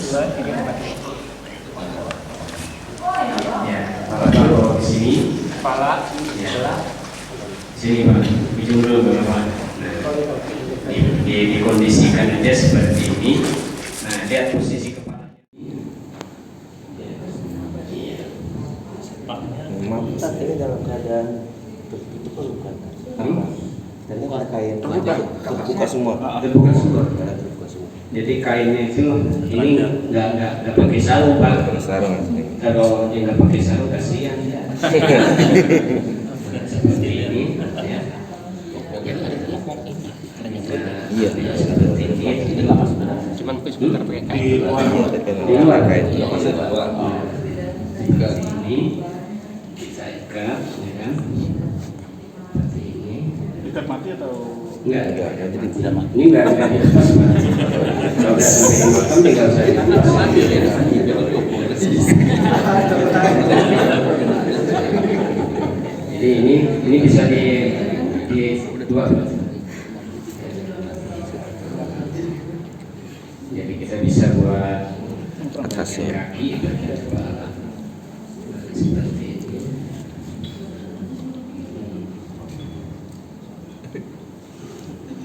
Ya, kalau di sini, kepala, ya, sini Pak, ujung dulu Bapak. Nah, dikondisikan aja seperti ini. Nah, lihat posisi kepala. Saat ini dalam keadaan tertutup atau bukan? Dan ini ada kain terbuka semua. Terbuka semua. Jadi kainnya itu ini nggak pakai sarung Pak. Sarung. Kalau dia nggak pakai sarung kasihan ya. Seperti ini. Ya. Iya. cuman aku sebentar pakai kain. Di luar kain. Ini kita ikat, ya kan? Seperti ini. Ikat mati atau? Enggak. Jadi tidak mati. Ini enggak pas mati. Kalau udah sampai makan tinggal saya mati. Jadi ini bisa di dua. Jadi kita bisa buat atasnya. kaki bagian bawah. Seperti ini.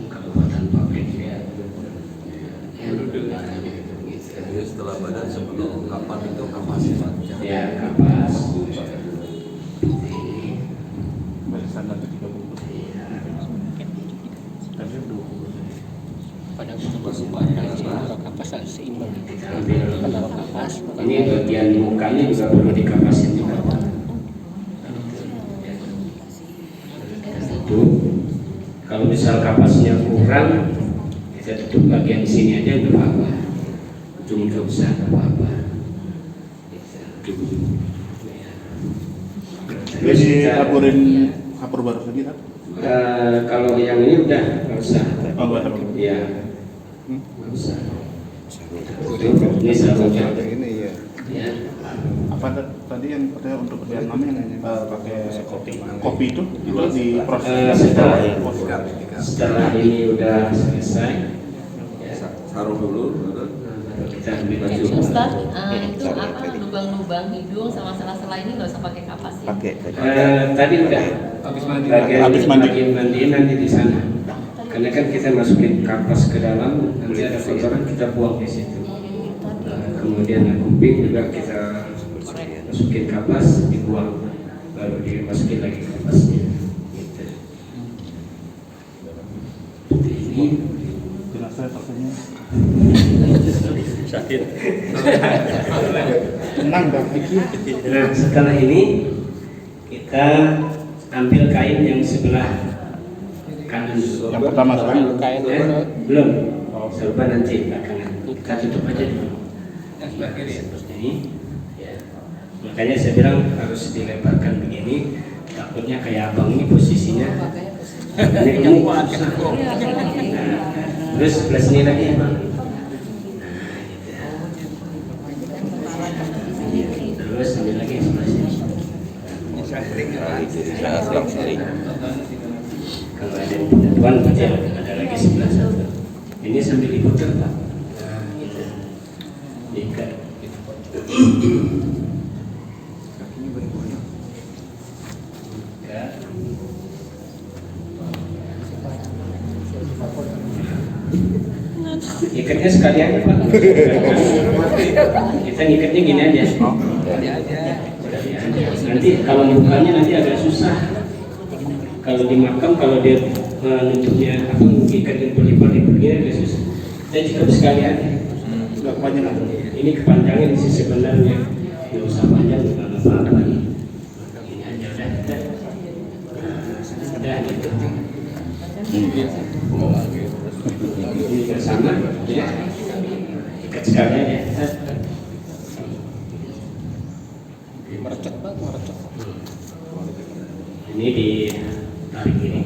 Kabupaten pabrik ya. Jadi setelah badan sebelum kapan itu kapasitas? Ya, kapas. Standar 30. Tadi 20. Pada kalau kapas harus seimbang. Kalau kapas, Ini bagian mukanya juga perlu dikapasin juga. Tutup. Kalau misal kapasnya kurang, kita tutup bagian sini aja nggak apa-apa. Ujung nggak usah nggak apa-apa. Terus laporin kapur baru lagi kan? Kalau yang ini udah nggak usah. Oh, nggak ada. Iya, nggak usah. Ini sarungnya. Ini ya. Ya. Apa tadi yang katanya untuk kerjaan kami yang pakai kopi itu diproses Setelah ini udah selesai, ya, Sarung dulu, baru kita ambil baju. Ustaz, itu apa lubang-lubang hidung sama sela-sela ini nggak usah pakai kapas ya? Pakai. Tadi udah Habis mandi. bagian mandiin nanti di sana. Karena kan kita masukin kapas ke dalam, nanti ada kotoran kita buang di situ. Kemudian yang kuping juga kita masukin kapas, dibuang, baru dimasukin lagi kapasnya. Gitu. Seperti ini. jenazah rasanya sakit. tenang Bang. Nah, setelah ini kita ambil kain yang sebelah kanan dulu. Yang pertama sekarang Kain Belum. Serba nanti belakangan. Kita tutup aja dulu. Seperti ini. Ya. Makanya saya bilang harus dilebarkan begini. Takutnya kayak abang ini posisinya. Ini gemuk. Nah, terus sebelah sini lagi ya Bang. Terus ambil lagi sebelah sini. Sering. Kalau ada yang penentuan baca ada lagi sebelah satu. Ini sambil diputar Pak. Gitu. Diikat. Ikat. Ikatnya sekalian ya Pak. Kita ngikatnya gini aja. Nanti kalau bukanya nanti agak susah. Kalau di makam kalau dia nutupnya apa ngikatin berlipat-lipat begini agak susah. Saya cukup sekalian. nggak kepanjangan. Ini kepanjangan sih sebenarnya. Nggak usah panjang, nggak apa-apa lagi. Ini aja udah. Udah gitu. Ini bersama ya. Ikat sekalian ya. merecet Bang, merecet. Ini di tarik ini.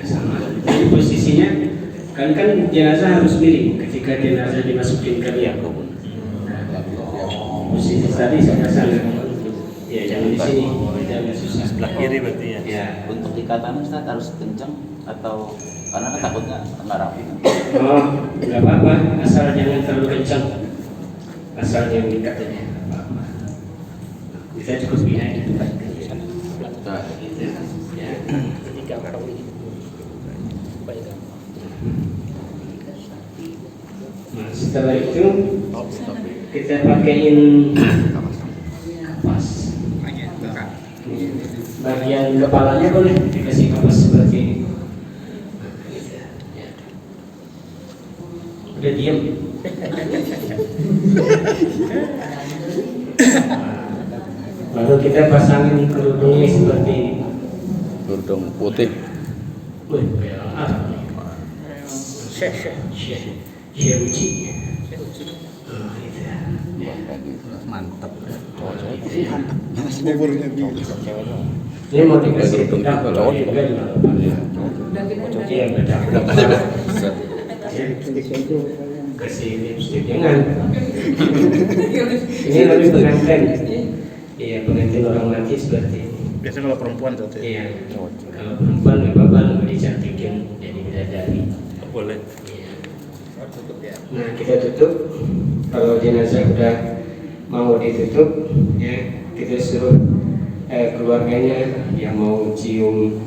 Sama. Jadi posisinya kan jenazah harus miring ketika jenazah dimasukin ke liang. Posisi tadi saya rasa Ya jangan di sini, jangan susah. Sebelah kiri berarti ya. Ya. Untuk ikatan Ustaz harus kencang atau karena kan takutnya nggak rapi. Oh, nggak apa-apa, asal jangan terlalu kencang. Asal jangan diikat aja, nggak apa-apa. Bisa cukup gini aja. Nah, gitu. Ya. Nah, setelah itu kita pakaiin kapas. Bagian kepalanya boleh dikasih kapas seperti ini. Ya. Udah diam. Lalu kita pasangin kerudungnya seperti ini. Kerudung putih. Wih, kayak Arab nih. Syekh. Mantap. Ini mau dikasih tidak kalau juga iya beda. Kasih lipstick jangan. Ini lebih pengantin. Iya pengantin orang mati seperti ini. Biasanya kalau perempuan tuh. Iya. Kalau perempuan nggak apa-apa lebih dicantikin jadi bidadari. Boleh. Iya. Nah kita tutup. Kalau jenazah udah mau ditutup, ya kita suruh keluarganya yang mau cium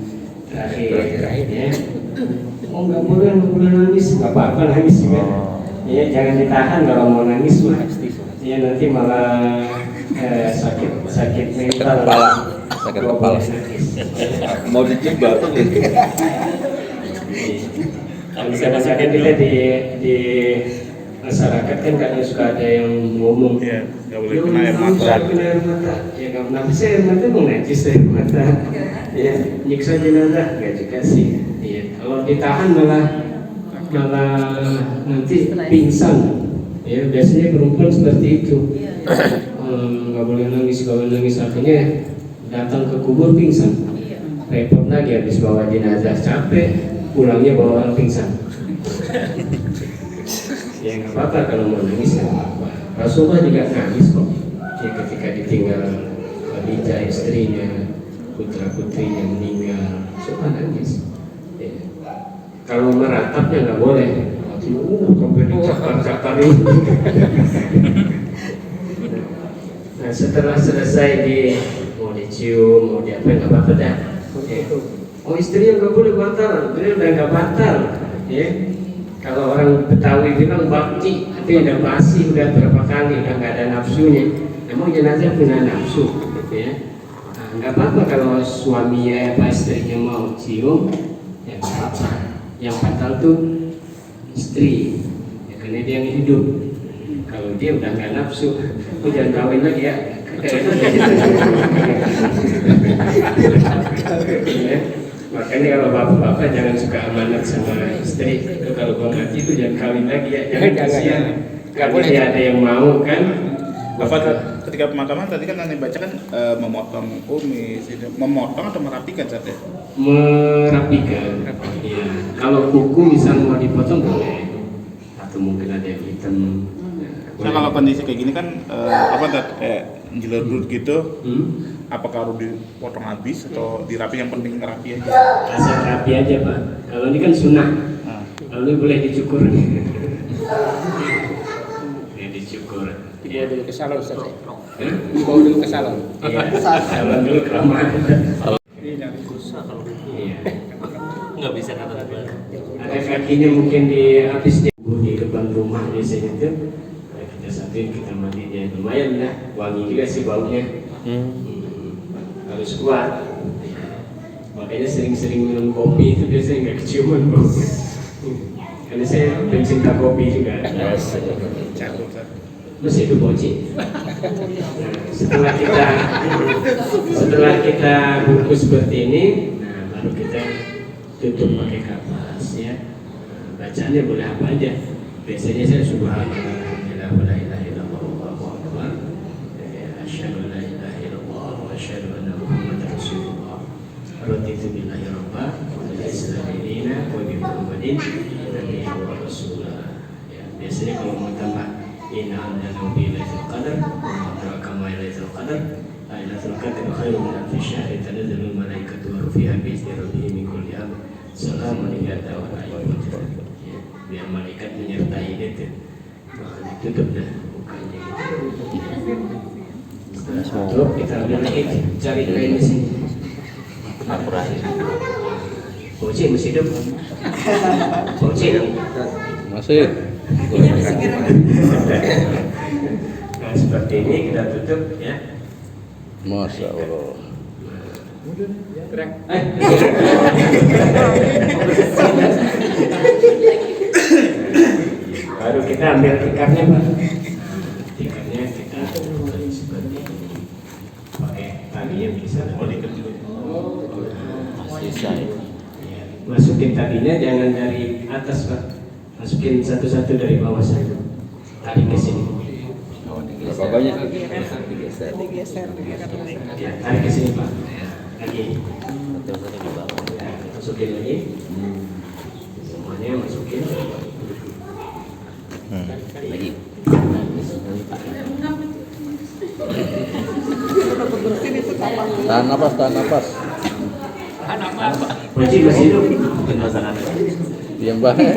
terakhir, ya. Oh nggak boleh nangis, nggak apa-apa nangis juga. Ya jangan ditahan kalau mau nangis mah. Ya nanti malah sakit mental. Sakit kepala. Mau dicium batuk ya. Kalau misalkan kita di masyarakat kan kadang suka ada yang ngomong, Iya, nggak boleh kena air mata. Kena air mata. Ya nggak kenapa sih air mata mau najis air mata. Ya nyiksa jenazah nggak juga sih. Iya. Kalau ditahan malah nanti pingsan. Ya biasanya perempuan seperti itu. Nggak boleh nangis, akhirnya datang ke kubur pingsan. Repot lagi habis bawa jenazah capek, pulangnya bawa orang pingsan. Ya nggak apa-apa kalau mau nangis nggak apa-apa. Rasulullah juga nangis kok. Ya ketika ditinggal Khadijah istrinya, putra putrinya meninggal, suka nangis. Ya. Kalau meratapnya nggak boleh. Sampai dicakar-cakar ini. Nah setelah selesai mau dicium, mau diapa nggak apa-apa dah. Ya. Oh istri yang nggak boleh batal, dia udah nggak batal. Ya. Kalau orang Betawi bilang bakti, tapi udah basi, udah berapa kali, udah nggak ada nafsunya. Emang jenazah punya nafsu, gitu ya. Nah, nggak apa-apa kalau suaminya apa istrinya mau cium, ya nggak apa-apa. Yang fatal tuh istri, ya karena dia yang hidup. Kalau dia udah nggak nafsu, aku jangan kawin lagi ya. Makanya kalau bapak-bapak jangan suka amanat sama istri. Itu kalau gua mati itu jangan kawin lagi ya. Jangan kasihan. Nggak boleh ada yang mau kan. Bapak ketika pemakaman tadi kan Anda baca kan memotong kumis, memotong atau merapikan saat ya? Merapikan. Iya. Kalau kuku misalnya mau dipotong boleh. Atau mungkin ada yang hitam. Nah kalau kondisi kayak gini kan kayak jelurut gitu, apakah harus dipotong habis atau dirapi? Yang penting rapi aja. Asal rapi aja Pak. Kalau ini kan sunnah. Lalu boleh dicukur. Ya dicukur. Dia dulu ke salon Ustaz. Bawa dulu ke salon. Iya. Salon dulu kelamaan. Susah kalau Iya. nggak bisa kata Ada kakinya mungkin di habis di depan rumah biasanya tuh. Kita satuin kita mandi dia lumayan lah. Wangi juga sih baunya. Harus kuat. Makanya sering-sering minum kopi itu biasanya nggak keciuman baunya. Karena saya pencinta kopi juga. Terus itu bocil. Nah, setelah kita bungkus seperti ini, nah baru kita tutup pakai kapas ya. Bacaannya boleh apa aja. Biasanya saya subhanallah wa la ilaha illallah wallahu akbar. Asyhadu an la ilaha illallah wa asyhadu anna muhammadar rasulullah. Raditu billahi rabba wa bil islami dina wa bi muhammadin nabiyyan wa rasulah. Ya, biasanya kalau mau tambah inna anzalnahu fi lailatul qadar wa adraka ma lailatul qadar Lailatul Qadri khairun min alfi syahr tanazzalul malaikatu wa ruh fiha bi izni rabbihim min kulli amr. Salamun hiya hatta matla'il fajr. Biar malaikat menyertai itu. Maka ditutup dah mukanya gitu. Tutup, kita ambil lagi, cari kain di sini. Poci masih hidup. Poci Masih. Nah, seperti ini kita tutup ya. Masya Allah. Baru kita ambil tikarnya Pak. Tikarnya kita seperti ini. Pakai tali yang bisa. Ya, masukin talinya jangan dari atas Pak. Masukin satu-satu dari bawah saja. Tarik ke sini. Berapa banyak? Ya, tarik ke sini Pak. Lagi. Ya, masukin lagi. Semuanya masukin. Lagi. Tahan nafas, tahan nafas. Poci masih hidup. Diam banget.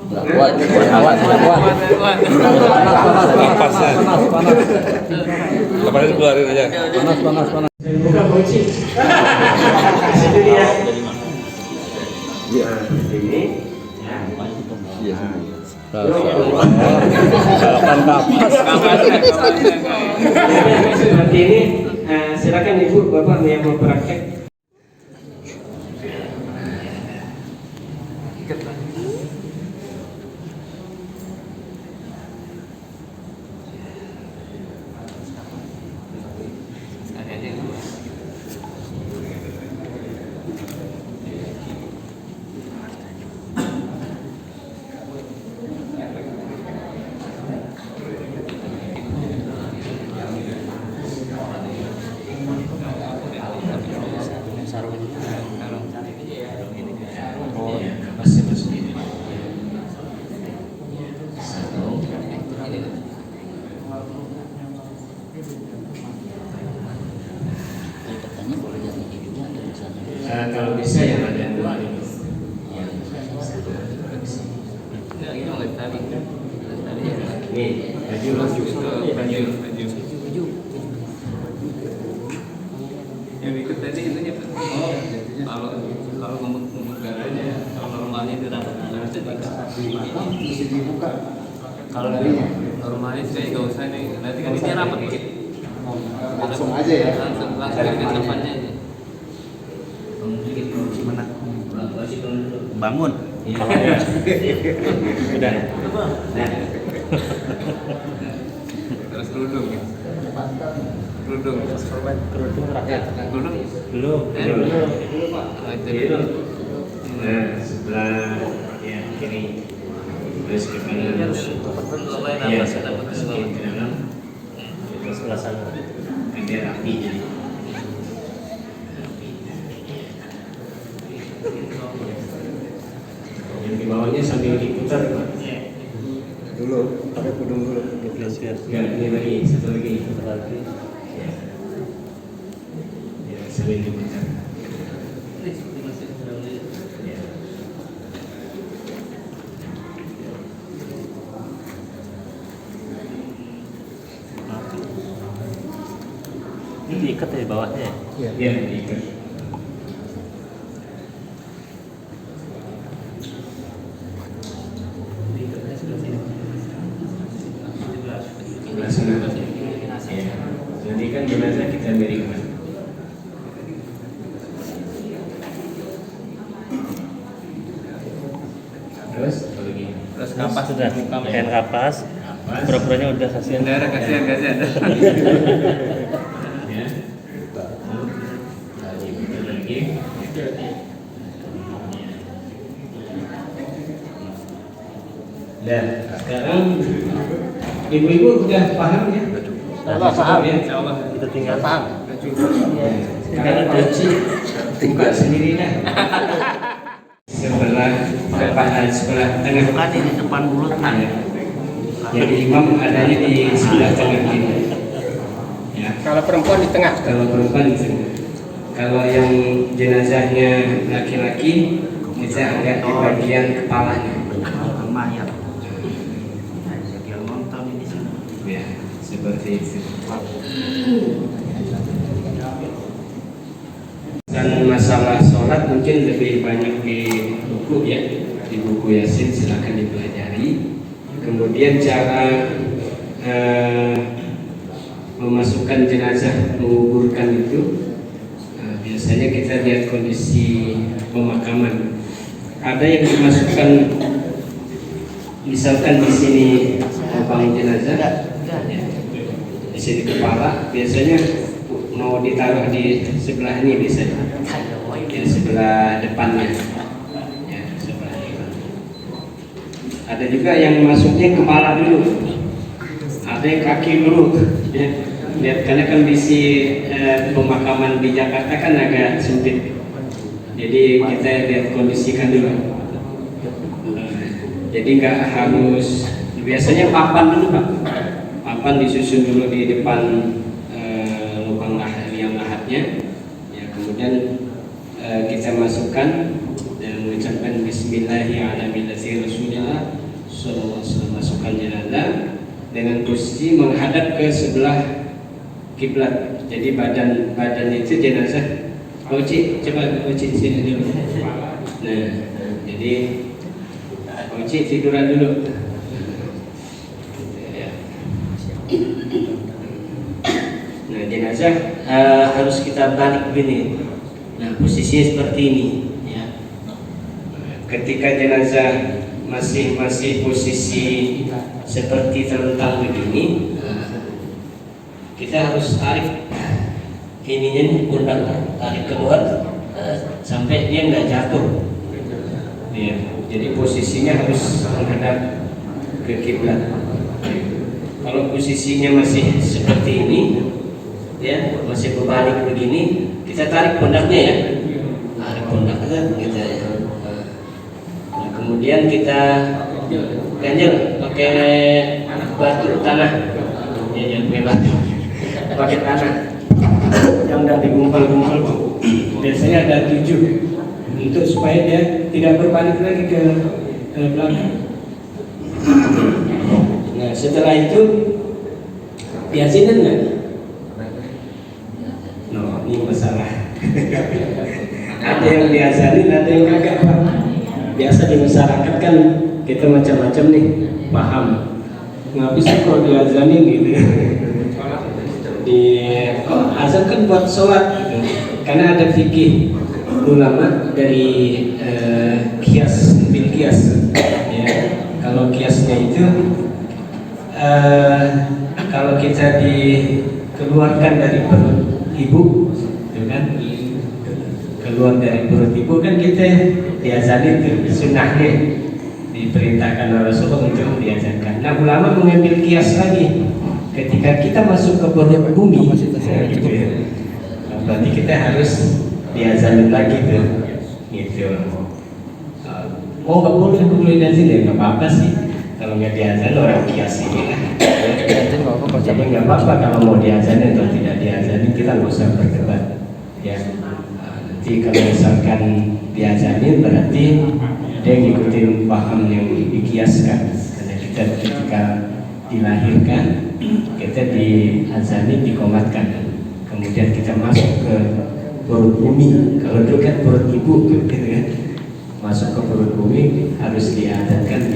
Nggak kuat, nggak kuat. Lepas itu keluarin aja. Panas. Buka kunci. Situ dia. Nah, ini. Ya. Kapan kapas. Seperti ini. Silakan Ibu, Bapak yang mau praktek. Kalau bisa yang ada dua ini. Nih, baju Yang ikut tadi itunya kalau ngomong garanya kalau normalnya itu dapat harusnya dibuka. Kalau normalnya saya nggak usah nih, nanti kan ini rapat dikit. Langsung aja ya. Langsung ke depannya aja. Bangun. Udah. Terus kerudung. Kerudung rakyat. Kerudung belum. Belum Pak. Nah, sebelah ya kiri. Terus ke kanan. Ya, masukin ke dalam. Itu sebelah sana. Biar rapi jadi. Yang di bawahnya sambil diputar Pak. Dulu, pakai kudung dulu. Ya, ini lagi, satu lagi. Ya. Ya, sambil diputar. Ya. Ini diikat dari bawahnya. Ya, diikat. Ya. Nanti kan jenazah kita miringkan. Terus apa lagi? Terus kapas Sudah, kain kapas. Pura-puranya udah kasihan. Daerah kasihan. Ya. Lagi betul lagi. Dan sekarang ibu-ibu udah paham ya? Paham. Ya? Insyaallah. Kita tinggal paham. Sekarang kunci buka sendiri dah. Sebelah tengah. Bukan di depan mulutnya. Ya. Jadi imam adanya di sebelah tengah ini. Ya. Kalau perempuan di tengah. Kalau perempuan di tengah. Kalau yang jenazahnya laki-laki, kita agak di bagian kepalanya. Mayat. Jadi yang nonton ini sini. Ya, seperti itu. Dan masalah sholat mungkin lebih banyak di buku ya, di buku Yasin silakan dipelajari. Kemudian cara memasukkan jenazah, menguburkan itu biasanya kita lihat kondisi pemakaman. Ada yang dimasukkan, misalkan di sini lubang jenazah, ya, di sini kepala, biasanya mau ditaruh di sebelah ini biasanya, di sebelah depannya. Ya, sebelah ini. Ada juga yang masuknya kepala dulu, ada yang kaki dulu. Ya. Lihat karena kondisi pemakaman di Jakarta kan agak sempit, jadi kita lihat kondisikan dulu. Jadi nggak harus, biasanya papan dulu Pak, papan disusun dulu di depan lubang liang lahatnya, ya, kemudian kita masukkan dan mengucapkan Bismillahirrahmanirrahim, masukkan jenazah dengan posisi menghadap ke sebelah kiblat. Jadi badan itu jenazah. Oci, coba Oci sini dulu. Nah, jadi Oci tiduran dulu. Nah, jenazah harus kita balik begini. Nah, posisinya seperti ini. Ya. Ketika jenazah masih posisi seperti terlentang begini, kita harus tarik ininya, pundak, tarik keluar sampai dia nggak jatuh. Ya, jadi posisinya harus menghadap ke kiblat. Kalau posisinya masih seperti ini, ya, masih berbalik begini, kita tarik pundaknya ya, tarik pundaknya gitu ya. Nah, kemudian kita ganjel pakai batu tanah, ya, jangan pakai batu. Pakai tanah yang udah digumpal-gumpal, biasanya ada 7 untuk supaya dia tidak berbalik lagi ke belakang. Nah, setelah itu diazinan nggak? No, ini masalah. Ada yang diazanin, ada yang kagak Pak. Biasa di masyarakat kan kita macam-macam nih, paham. Nggak bisa kalau diazanin gitu. Azan kan buat sholat gitu. Karena ada fikih ulama dari kias, bil kias ya. Kalau kiasnya itu kalau kita dikeluarkan dari perut ibu gitu kan, keluar dari perut ibu kan kita diazanin itu sunnahnya, diperintahkan oleh Rasulullah untuk diazankan. Nah, ulama mengambil kias lagi. Ketika kita masuk ke perut bumi, gitu ya, berarti kita harus diazanin lagi tuh, gitu. Oh, nggak boleh diazin ya, nggak apa-apa sih. Kalau nggak diazan orang kias ini lah. Jadi nggak apa-apa kalau mau diazanin atau tidak diazanin, kita nggak usah berdebat. Ya, nanti kalau misalkan diazanin berarti dia ngikutin paham yang dikiaskan. Karena kita ketika dilahirkan, kita diazanin, dikomatkan, kemudian kita masuk ke perut bumi. Kalau dulu kan perut ibu gitu kan, masuk ke perut bumi harus diazankan,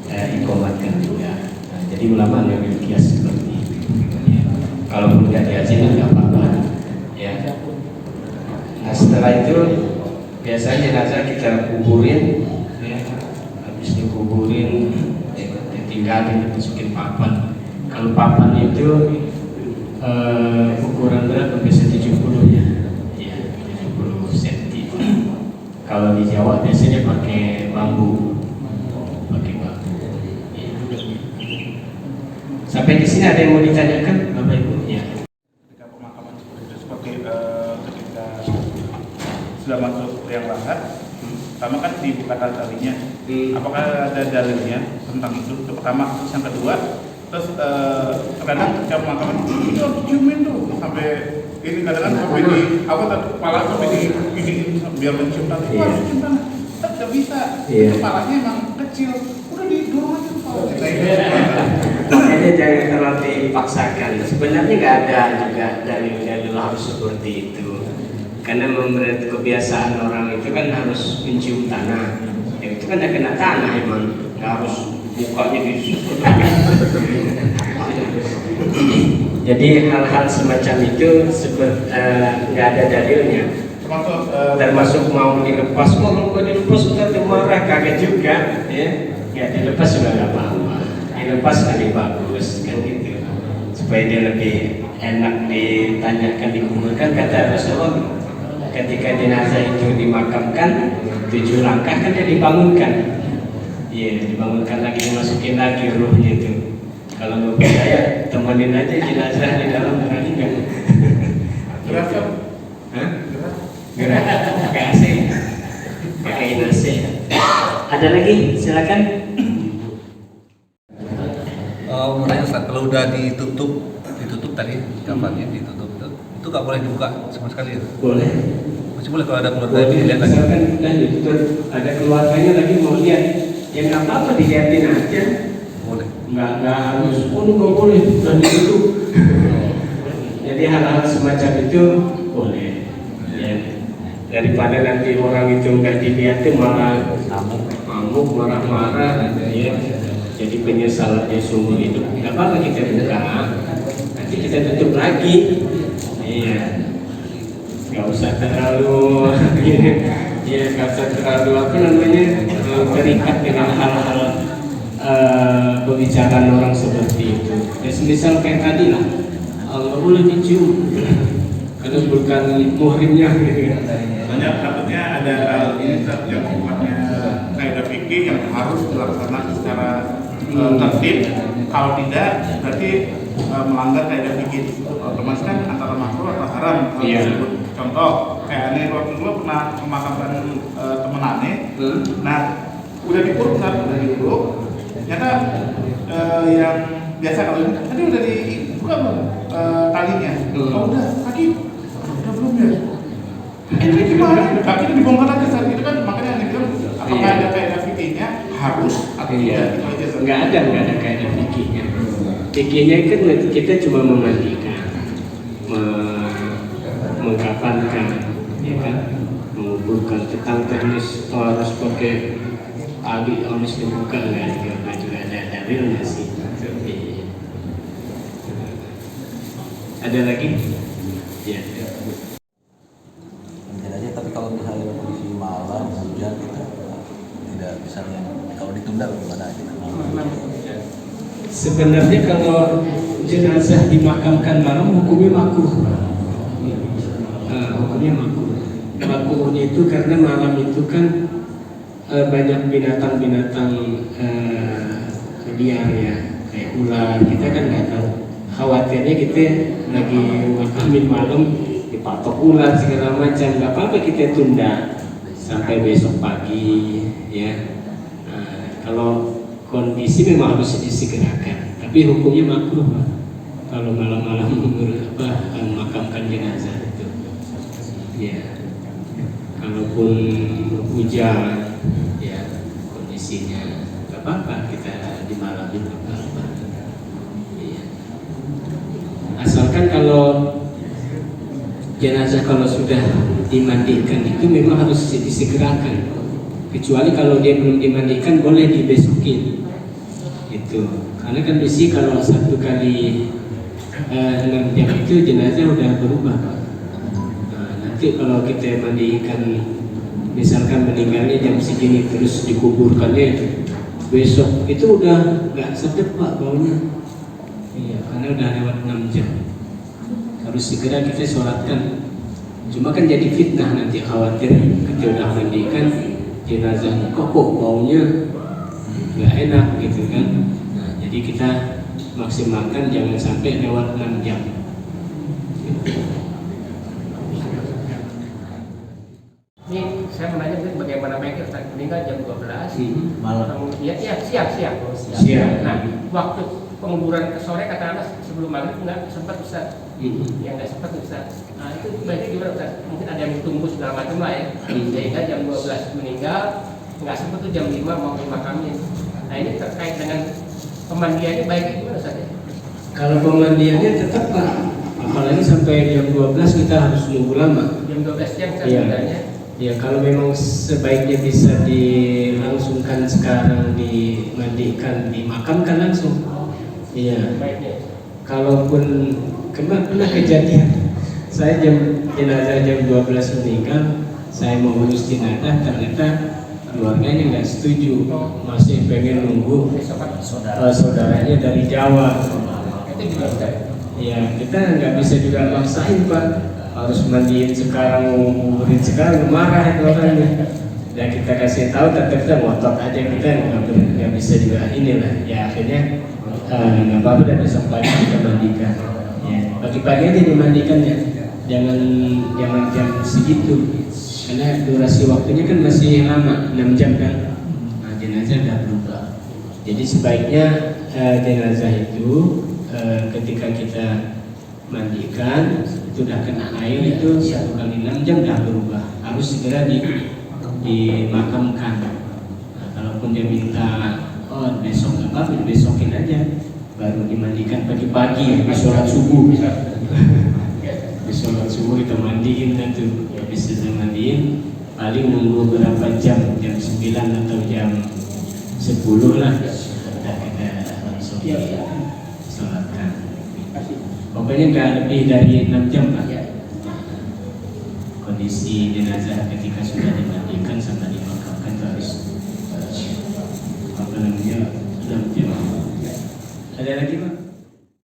dikomatkan juga. Nah, jadi ulama ngambil kias seperti itu. Ya. Kalau tidak diazinin nggak apa-apa. Ya. Nah, setelah itu biasanya jenazah kita kuburin, ya. Habis dikuburin, tinggalin, masukin papan. Kalau papan itu ukuran berapa? Bisa 70 ya, ya 70 cm. Kalau di Jawa biasanya pakai bambu, Ya. Sampai di sini ada yang mau ditanyakan, Bapak Ibu? Ya. Ketika pemakaman seperti itu, seperti ketika sudah masuk liang lahat, Pertama kan dibuka talinya. Apakah ada dalilnya tentang itu? Itu pertama. Terus yang kedua, terus kadang ketika pemakaman ini harus diciumin tuh sampai ini kadang-kadang sampai di apa tadi kepala sampai di ini biar mencium tali. Wah, harus cium tangan. Tidak bisa. Itu kepalanya emang kecil. Udah didorong aja kepala. Makanya jangan terlalu dipaksakan. Sebenarnya nggak ada juga dalil-dalil harus seperti itu. Karena menurut kebiasaan orang itu kan harus mencium tanah. Ya, itu kan ada kena tanah emang. Nggak harus mukanya di. Jadi hal-hal semacam itu nggak ada dalilnya. Termasuk mau dilepas, kalau dilepas sudah marah kaget juga, ya. Ya dilepas juga nggak apa-apa. Dilepas lebih bagus kan gitu. Supaya dia lebih enak ditanyakan, dikumpulkan. Kata Rasulullah, ketika jenazah itu dimakamkan 7 langkah kan dia dibangunkan. Iya, dibangunkan lagi, dimasukin lagi ruhnya itu. Kalau nggak percaya, temenin aja jenazah di dalam berani kan? Gerak kan? Hah? Gerak, pakai AC, pakai AC. Ada lagi, silakan. Mau nanya Ustaz, kalau udah ditutup tadi kafannya ditutup itu nggak boleh dibuka sama sekali ya? Boleh. Masih boleh kalau ada keluarga Boleh. dilihat lagi? Misalkan lanjut, ada keluarganya lagi mau lihat, ya nggak apa-apa dilihatin aja. Boleh. Nggak harus, nggak boleh, dan ditutup. Jadi hal-hal semacam itu boleh. Ya. Daripada nanti orang itu nggak dilihatin malah ngamuk, marah-marah, ya. Jadi penyesalannya sumber hidup. Nggak apa-apa kita buka, nanti kita tutup lagi. Iya. Nggak usah terlalu, ya nggak usah terlalu apa namanya terikat dengan hal-hal pembicaraan orang seperti itu. Ya semisal kayak tadi lah, nggak boleh dicium, karena bukan muhrimnya. Soalnya takutnya ada ini yang sifatnya kaidah fikih yang harus dilaksanakan secara tertib. Kalau tidak, berarti melanggar kaidah fikih. Otomatis kan antara makruh atau haram. Disebut. Contoh, kayak aneh waktu dulu pernah memakamkan temen aneh. Nah, udah diuruk kan, udah diuruk. Ternyata yang biasa kalau ini tadi udah dibuka belum talinya? Oh udah, kaki udah belum ya? Ini gimana? Kaki itu dibongkar lagi saat itu kan, makanya yang bilang apakah ada kaidah fikihnya harus atau tidak itu aja. Nggak ada kaidah fikihnya. Fikihnya kan kita cuma memandikan, mengkafankan, ya kan, menguburkan tentang teknis harus pakai tali harus dibuka nggak juga ada dalilnya sih. Ada lagi? Ya. Mungkin aja, tapi kalau misalnya kondisi malam hujan kita tidak bisa kalau ditunda bagaimana gitu? Sebenarnya kalau jenazah dimakamkan malam hukumnya makruh. Hukumnya makruh. Makruhnya itu karena malam itu kan banyak binatang-binatang liar ya, kayak ular. Kita kan nggak tahu. Khawatirnya kita lagi makamin malam dipatok ular segala macam. Nggak apa-apa kita tunda sampai besok pagi ya. Kalau kondisi memang harus disegerakan, tapi hukumnya makruh Pak. Kalau malam-malam memakamkan jenazah itu, ya. Kalaupun hujan, ya kondisinya nggak apa-apa kita di malam itu nggak apa-apa. Ya. Asalkan kalau jenazah kalau sudah dimandikan itu memang harus disegerakan. Kecuali kalau dia belum dimandikan boleh dibesokin itu, karena kan besi kalau 1 kali 6 jam itu jenazah udah berubah Pak. Nanti kalau kita mandikan misalkan meninggalnya jam segini terus dikuburkannya besok itu udah nggak sedap Pak baunya. Iya, karena udah lewat 6 jam harus segera kita sholatkan. Cuma kan jadi fitnah nanti, khawatir ketika udah mandikan jenazahnya kok baunya nggak enak gitu kan. Nah, jadi kita maksimalkan jangan sampai lewat 6 jam. Ini saya mau nanya bagaimana Malam. Ya, siang. Siang. Nah, waktu penguburan ke sore katakanlah sebelum maghrib nggak sempat Ustaz. Ya nggak sempat Ustaz. Nah itu baiknya gimana Ustaz? Mungkin ada yang tunggu segala macam lah ya. Sehingga jam 12 meninggal, nggak sempat tuh jam 5 mau dimakamin. Nah ini terkait dengan pemandiannya baiknya gimana Ustaz ya? Kalau pemandiannya tetap Pak, apalagi sampai jam 12 kita harus nunggu lama. Jam 12 jam Ustaz Iya. sebenarnya. Ya kalau memang sebaiknya bisa dilangsungkan sekarang, dimandikan, dimakamkan langsung. Iya. Baiknya. Kalaupun pernah kejadian, saya jenazah jam 12 meninggal, saya mau urus jenazah, ternyata keluarganya nggak setuju, masih pengen nunggu saudaranya dari Jawa. Itu juga Ustaz. Ya kita nggak bisa juga maksain Pak, harus mandiin sekarang, nguburin sekarang, marah itu orangnya. Dan kita kasih tahu, tetap kita ngotot aja, kita nggak bisa juga inilah. Ya akhirnya nggak apa-apa, dan besok pagi kita mandikan. Ya pagi-pagi aja dimandikan ya, jangan jam segitu, karena durasi waktunya kan masih lama, 6 jam kan. Nah jenazah udah berubah. Jadi sebaiknya jenazah itu ketika kita mandikan itu udah kena air, itu 1 kali 6 jam udah berubah, harus segera dimakamkan. Nah, kalaupun dia minta besok nggak apa-apa, besokin aja, baru dimandikan pagi-pagi habis sholat subuh. Habis sholat subuh kita mandiin kan tuh, habis kita mandiin paling nunggu berapa jam 9 atau jam 10 lah, udah kita langsung sholatkan. Pokoknya nggak lebih dari 6 jam Pak. Kondisi jenazah ketika sudah dimandikan sampai dimakamkan itu harus 6 jam. Ada lagi Pak?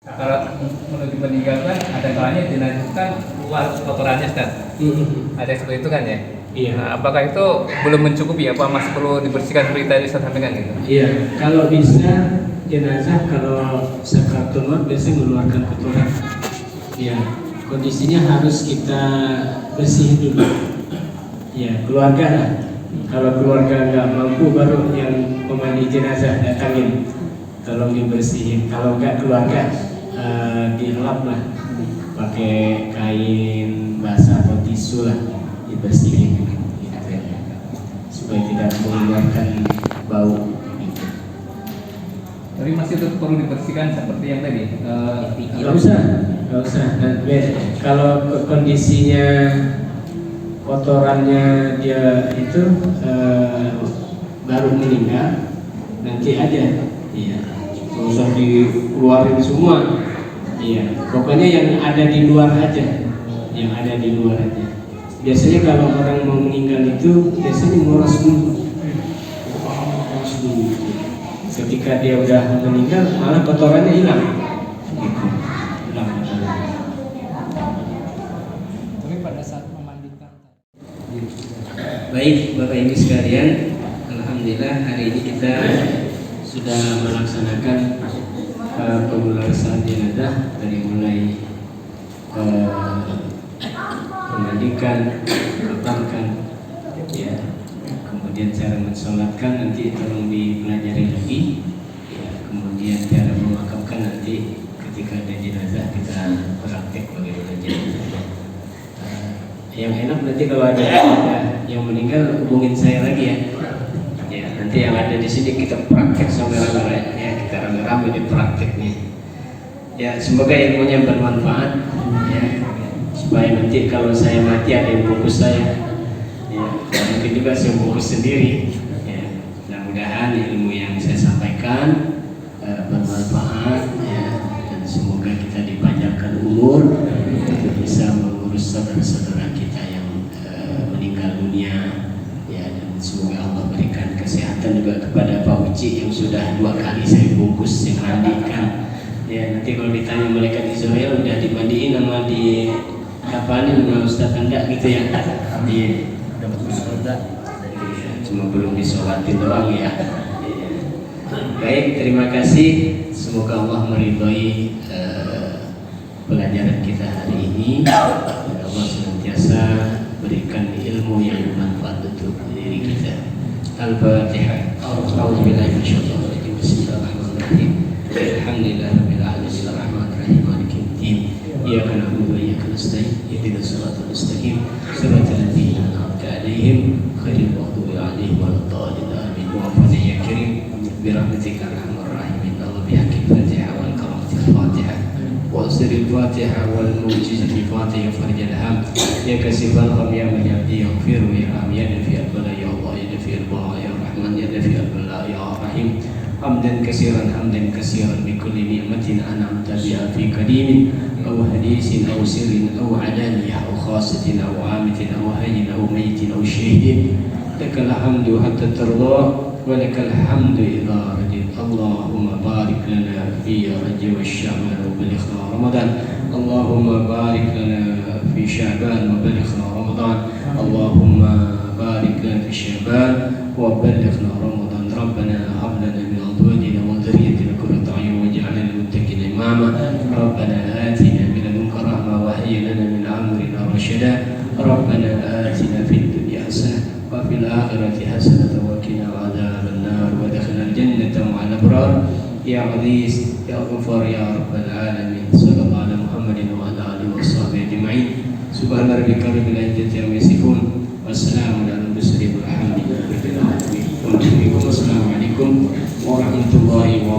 Kalau menuju meninggalkan ada kalanya jenazah itu kan keluar kotorannya Ustaz. Ada seperti itu kan ya? Iya. Nah, apakah itu belum mencukupi apa masih perlu dibersihkan seperti tadi Ustaz sampaikan gitu? Iya, kalau bisa jenazah kalau sakaratul maut biasanya mengeluarkan kotoran. Iya, kondisinya harus kita bersihin dulu. Iya, keluarga lah. Kalau keluarga nggak mampu, baru yang pemandi jenazah datangin, tolong dibersihin. Kalau nggak keluarga, dilap lah, pakai kain basah atau tisu lah, dibersihin, gitu ya, supaya tidak mengeluarkan bau. Tapi masih tetap perlu dibersihkan seperti yang tadi. Nggak usah. Dan kalau kondisinya kotorannya dia itu baru meninggal, nanti aja. Iya. Nggak usah dikeluarin semua. Iya. Pokoknya yang ada di luar aja. Biasanya kalau orang mau meninggal itu biasanya nguras dulu. Ketika dia udah meninggal, malah kotorannya hilang. Tapi pada saat memandikan. Baik Bapak Ibu sekalian, alhamdulillah hari ini kita sudah melaksanakan pemulasan jenazah dari mulai memandikan, memakamkan, ya. Kemudian cara mensolatkan nanti tolong dipelajari lagi, ya. Kemudian cara memakamkan nanti ketika ada jenazah kita praktek bagaimana jenazahnya. Yang enak nanti kalau ada yang meninggal hubungin saya lagi ya. Ya nanti yang ada di sini kita praktek sampai rame-rame, ya kita rame-rame di prakteknya. Ya semoga ilmunya bermanfaat, ya. Supaya nanti kalau saya mati ada yang bungkus saya. Ya, mungkin juga saya bungkus sendiri. Ya, mudah-mudahan ilmu yang saya sampaikan bermanfaat, ya, dan semoga kita dipanjangkan umur untuk bisa mengurus saudara-saudara kita yang meninggal dunia, ya, dan semoga Allah berikan kesehatan juga kepada Pak Uci yang sudah 2 kali saya bungkus yang mandikan. Ya nanti kalau ditanya malaikat Israel udah dimandiin sama di kapanin sama Ustaz Anda gitu ya. Iya. Cuma belum disolatin doang ya. Baik, terima kasih. Semoga Allah meridhoi pelajaran kita hari ini. Allah senantiasa berikan ilmu yang bermanfaat untuk diri kita. Al-Fatihah. A'udzubillahi minasyaitonir rajim. Bismillahirrahmanirrahim. Alhamdulillahirabbil alamin arrahmanir rahim maliki yaumiddin. Iyyaka na'budu wa iyyaka nasta'in. Ihdinas siratal mustaqim. Siratal ladzina an'amta 'alaihim ghairil maghdubi 'alaihim waladdallin. Amin. Wa afina ya karim bi rahmatika arhamar rahimin. Allah bihaqqil Fatihah wal karamatil Fatihah. وأسر الفاتحة والموجزة الفاتحة فرج الهم يا كسب الغم يا من يهدي يغفر ويرحم يا نفي البلاء يا الله يا نفي البلاء يا رحمن يا نفي البلاء يا رحيم حمدا كثيرا بكل نعمة أنعمت بها في كريم أو حديث أو سر أو علانية أو خاصة أو عامة أو حي أو ميت أو شهيد لك الحمد حتى ترضى ولك الحمد إذا رضيت. اللهم بارك لنا في رجب الشعبان وبلغنا رمضان. اللهم بارك لنا في شعبان وبلغنا رمضان. اللهم بارك لنا في شعبان وبلغنا رمضان. ربنا هب لنا من أزواجنا وذريتنا قرة أعين واجعلنا للمتقين إماما. ربنا آتنا من لدنك رحمة وهيئ لنا من أمرنا رشدا. ربنا آتنا في الدنيا حسنة وفي الآخرة حسنة وقنا عذاب النار وادخلنا الجنة مع الأبرار يا عزيز يا غفار يا رب العالمين. صلى الله على محمد وعلى آله وصحبه أجمعين. سبحان ربك رب العزة عما يصفون والسلام على المرسلين والحمد لله رب العالمين. والسلام عليكم ورحمة الله وبركاته.